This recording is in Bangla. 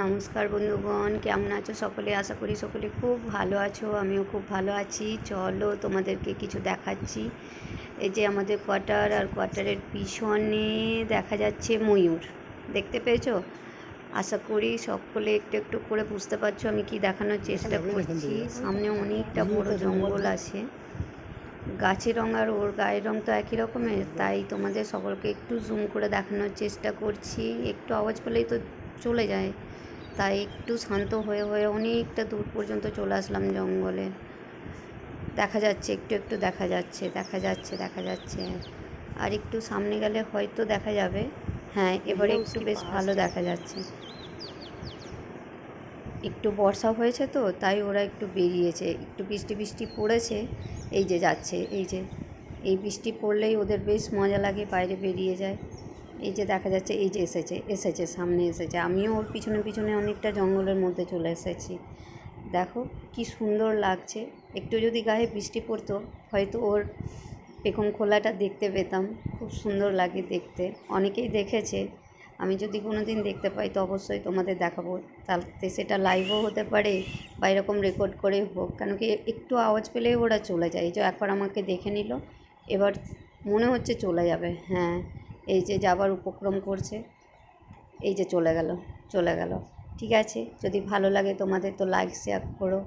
নমস্কার বন্ধুগণ, কেমন আছো সকলে? আশা করি সকলে খুব ভালো আছো। আমিও খুব ভালো আছি। চলো তোমাদেরকে কিছু দেখাচ্ছি। এই যে আমাদের কোয়ার্টার, আর কোয়ার্টারের পিছনে দেখা যাচ্ছে ময়ূর। দেখতে পেয়েছো? আশা করি সকলে একটু একটু করে বুঝতে পারছো আমি কি দেখানোর চেষ্টা করছি। সামনে অনেকটা বড় জঙ্গল আছে। গাছের রঙ আর ওর গায়ের রঙ তো একই রকমের, তাই তোমাদের সকলকে একটু জুম করে দেখানোর চেষ্টা করছি। একটু আওয়াজ পেলেই তো চলে যায়, তাই একটু শান্ত হয়ে হয়ে অনেকটা দূর পর্যন্ত চলে আসলাম জঙ্গলে। দেখা যাচ্ছে, একটু একটু দেখা যাচ্ছে, দেখা যাচ্ছে, দেখা যাচ্ছে। আর একটু সামনে গেলে হয়তো দেখা যাবে। হ্যাঁ, এবারে একটু বেশ ভালো দেখা যাচ্ছে। একটু বর্ষা হয়েছে তো, তাই ওরা একটু বেরিয়েছে। একটু বৃষ্টি বৃষ্টি পড়েছে, এই যে যাচ্ছে। এই যে এই বৃষ্টি পড়লেই ওদের বেশ মজা লাগে, বাইরে বেরিয়ে যায়। এই যে দেখা যাচ্ছে, এই যে এসেছে সামনে এসেছে। আমিও ওর পিছনে পিছনে অনেকটা জঙ্গলের মধ্যে চলে এসেছি। দেখো কি সুন্দর লাগছে। একটু যদি গায়ে বৃষ্টি পড়তো, হয়তো ওর পেখম খোলাটা দেখতে পেতাম। খুব সুন্দর লাগে দেখতে। অনেকেই দেখেছে। আমি যদি কোনো দিন দেখতে পাই তো অবশ্যই তোমাদের দেখাবো। তাতে সেটা লাইভও হতে পারে বা এরকম রেকর্ড করে হোক, কেন কি একটু আওয়াজ পেলেই ওরা চলে যায়। এই যে একবার আমাকে দেখে নিল, এবার মনে হচ্ছে চলে যাবে। হ্যাঁ, এই যে যাবার উপক্রম করছে। এই যে চলে গেল, চলে গেল। ঠিক আছে, যদি ভালো লাগে তোমাদের তো লাইক শেয়ার করো।